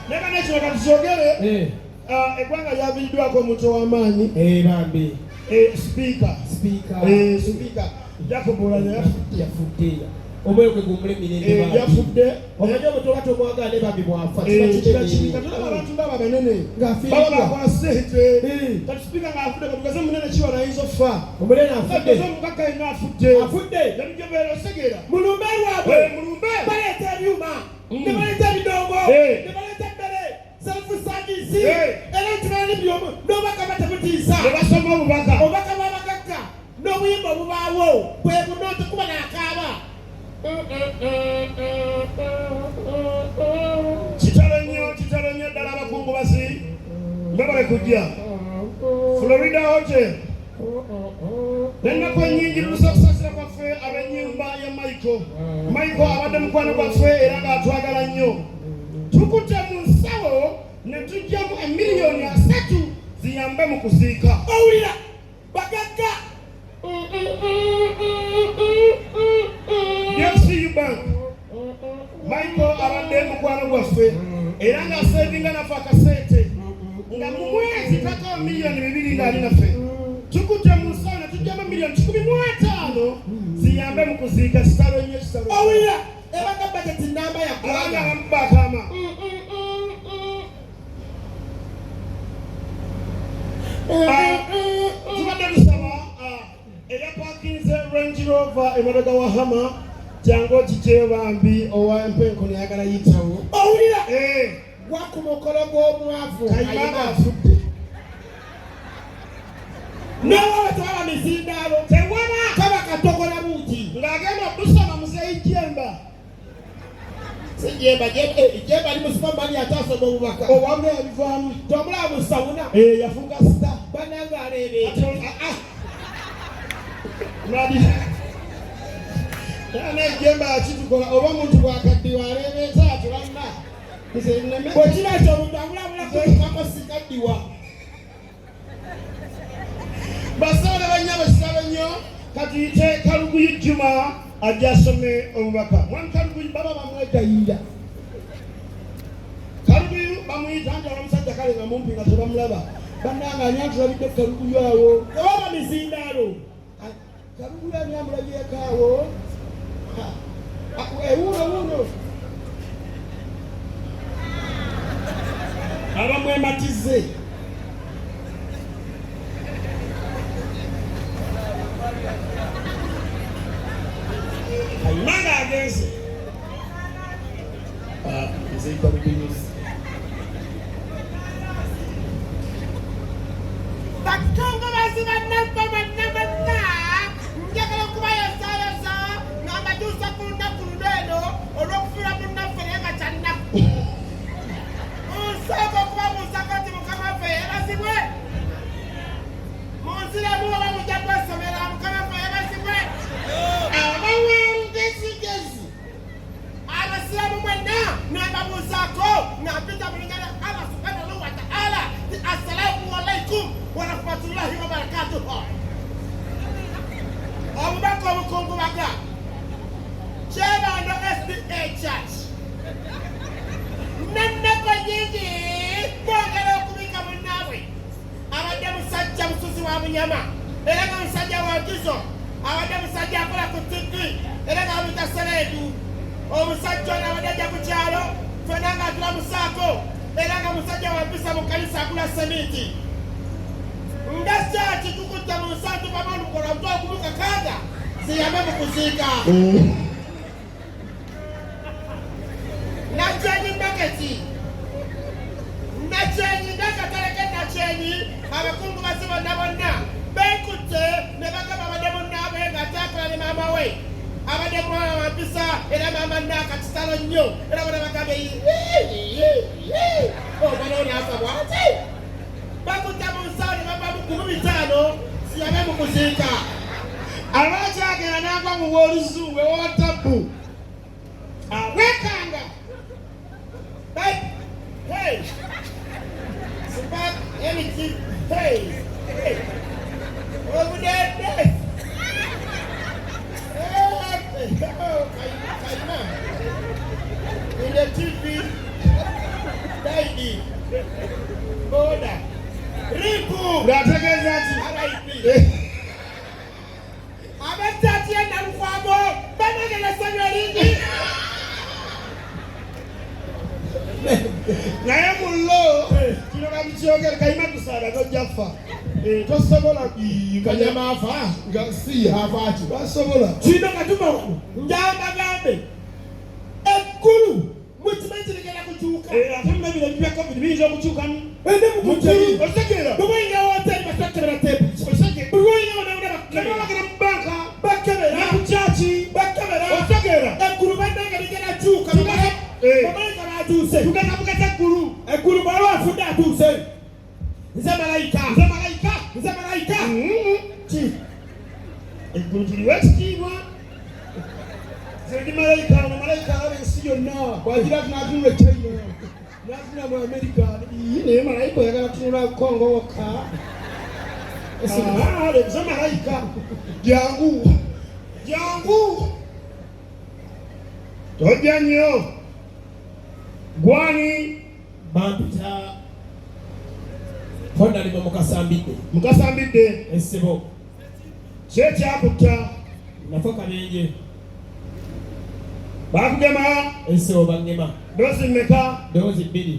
Neka necho katuzogere ekwanga yaviddwako muto w'amaanyi bambi speaker Jacob Oulanya yafudde obwe kwe gumule mirembe yafudde omanyi omuto bato mwagale bambi bwafa abantu ngaba banene baba bakola ssente kati speaker ng'afudde katugaze munene kiwala ayinza okufa omunene afudde omukaka yenna afudde nemujembeera osegeera mulumbe lwabwe baleeta ebyuma ne baleeta ebidongo ne baleeta emmere self-service era ntibalali byomu n'obubaka batabutiisa ne basoma obubaka bw'abagagga n'obuyimba obubaawo bwe buno tekuba n'akaaba kitalo nnyo ddala abakungubazi nga bale kujja Florida Hotel n'ennaku ennyingi tulusa okusasira kwaffe ab'ennyumba ya Michael abadde mukwano gwaffe era ng'atwagala nnyo tukutte mu nsawo ne tujjamu emiliyoni 3 ziyambe mu kuziika owulira bagagga Bank Michael abadde mukwano gwaffe era ng'asevinga naffe akasente nga mu mwezi takao miliyoni 2 ng'ali naffe tukutte mu nsawo ne tujjamu miliyoni 15 ziyambe mu kuziika kitalo nnyo kitalo owulira ebanga bajeti namba yaggwanga bamubakama tubadde tusaba eyapakinze Range Rover emabega wa Hama jango kikyeyo bambi owa empenko neyagala yitawo owulira gwaku mukolo gw'omwavu kayimanga afudde nawe twala mizindaalo tewaba kaba katogola buuti ng'agenda busaba muzeeyi jemba sijemba jemba ali musupamani atasoma obubaka owamwe yabivaamu tomulaba musawuna yafuuka sita bananga aleebeeta Yana ejemba akitukola oba omuntu bwakaddiwa aleebeeta atulanna bwekira nti omuntu abulabula kutukako sikaddiwa basaale banya basabe nnyo katuyite Kaluguyu Juma ajja asome obubaka mwami Kaluguyu baba bamwegayirira Kaluguyu bamuyita nti omusajja kale nga mumpi nga tebamulaba bannanga ani atulabidde Kaluguyu awo oba mizindaalo Kaluguyu ani amulabyeko awo wuuno abamwematize ayimanga agenze nziika bubinyuzi batongobazi bannabba bannabanna njagala okubayozayoza ng'amatuusa ku lunaku luno olw'okufiira munnaffe naye nga kyannaku nsooka okubabuuzako nti mukama waffe yeebazibwe munziramu oba mujja kwesomera mukama waffe yeebazibwe abawangesigezi abasiramu mwenna n'ababuuzaako ng'ampita mu lingana Allah subhanahu wa ta'ala ti assalamu alaikum wa rahmatullahi wa barakatuhu obubaka obukungubaga Kyebando SDA Church n'ennaku nnyingi bongera okubika munnaabwe abadde musajja musuzi wa bunyama era nga musajja wa nkizo abadde musajja akola ku TV era nga bamuyita Sereedu omusajja ono abadde ajja ku kyalo fena nga atulamusaako era nga musajja wa mpisa mu kanisa agula semiti nga kyaki tukutta mu nsantu bamandukola mutwala kumuka kaaga ziyambe mu kuziika Nachenyi naketi Nachenyi nakataleke nachenyi abakungubazi bonna bonna bekutte ne bagamba abadde munnaabwe ng'ataakola ne maama we abadde mwana wa mpisa era maama nnaaka kitalo nnyo era bona bagambe obana onaafa bwati bakutte mu nsawo ne bava mu 15 siyabe mu kuziika abakyagenda n'agwa mu bw'oluzungu ewatabbu wekanga hey spark anything hey over there Kaima in the TV ng'ategeeza nti ab'ettaati y'ennalukwabo banogera essanyu eringi naye mullo kino kabikyogere kayima tusaala tojjaffa tosobola kanyama afa nga si avaaki basobola kino katuma njambagambe eggulu mukimanyi kirigenda kukyuka ate muna bino bya covid biyinza okukyukamu otegeera bweboyinga woteri basakebera tepu buli woyinga nabalagira mu banka bakebera nakukyaki bakebera otegeera eggulu bannanga ligenda kyuka bamalayika batuuse tugenda kugeza eggulu eggulu bwaliwo afudde atuuse nze malayika ki eggulu kiriwo ekitiibwa zendi malayika ono malayika alaba ensi yonna bwagira tunatunula echina natunula mu amerika naye malayika oyagala tunula kongo wokka lebuza malayika jangu tojja nnyo gwani bampita fondalima mukasambidde essebo kyekyakutta nafo kabenje bakugema essebo bangema dozi mmeka doozi 2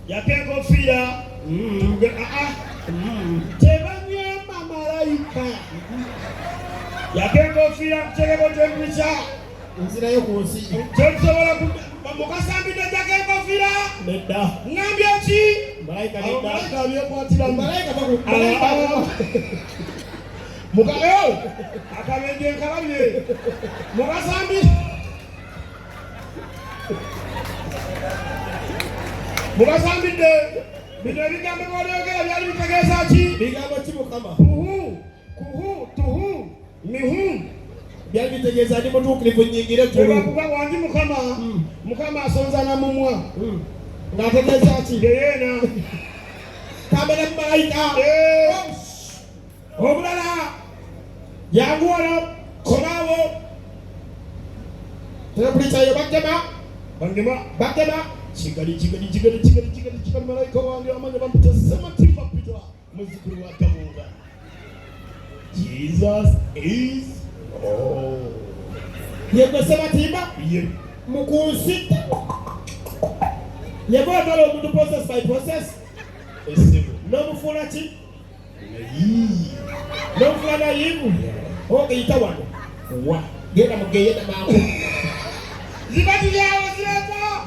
yako enkofiira tebanyema malayika yako enkofiira kutekeko tempica nzirayo ku nsi kyokusobola mukasambidde jako enkofiira nedda ngambye ki malayika malayika abyekwatira akabenje nkalabye mukasambidde bino ebigambo byolyogera byali bitegeeza ki bigambo ki mukama tuhu mihu byali bitegeeza ndi mutuukirivu nnyingire eggulu tebakuba wangi mukama asonza namumwa ng'ategeeza ki yeyeena kambere mu malayika obulala yangu wano komaawo tebulikyayo bagema kigali malayika wange amanya bamuta sematimba pita muzukulu wa kamunga Jesus is yegwe sematimba mukunsi yegwe otwala omuntu process by process n'omufuula ki n'omufuula nayivu ogeyita wano genda mugeyenda mangu zibatulyawo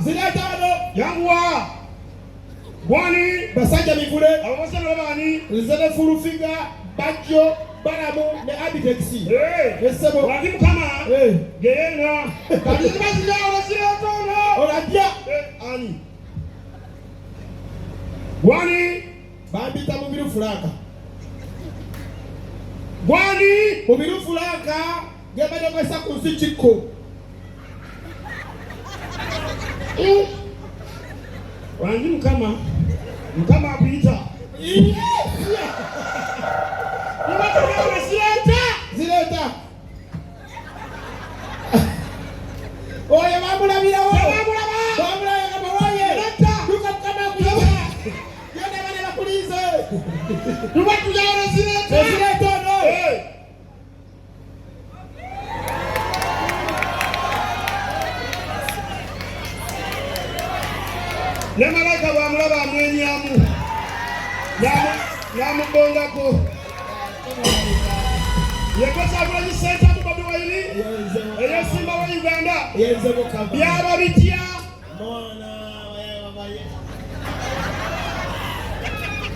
zireeta wano yanguwa gwani basajja mivule ababasana baani nze ne fulufiga bajjo balamu ne abitexi essebo wagi mukama geyeena kati zibatulyawo zireeta ono olajja ani gwani bambita mubiru fulaka gwani mubiru fulaka gebadde kwesa ku nsi Chiko wangi mukama akuyita zireeta oyo bamulabirawo bamulabira bawoye duka mukama akuyita genda bane bakulize tubatulyawo zireeta ono ne malayika bwamulaba amwenyamu yamubongako yekosagulanyi senta mu Bobi Wine eyesimba wa Uganda byaba bitya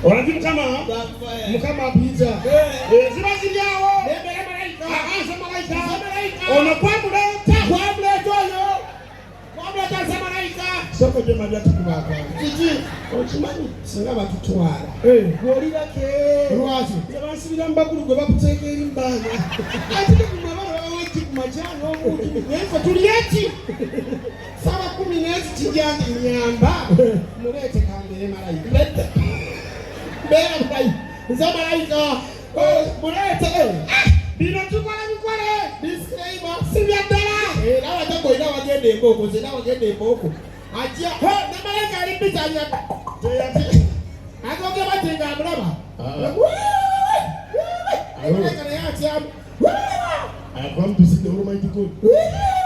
olangi mukama akuyita ziba ziryawo ze malayika ono kwamuleeta oyo soko de Madrat kubaka kiki okimanyi singa batutwala bwolirake lwaki yabasibira mbakulu gwe bakuteeka eri mbaana ate kumabala baweki kumajano omuntu nenfa tulyeki saba 10 kijanja nyamba mulete kambere malayika bera malayika nze malayika mulete bino tukola bikole disclaimer sibya ddala nawe takoina wagenda emboko nze nawe wagenda emboko ajja ne malayika alimbitanya agogeba tenga amulaba I have come to see the Almighty God.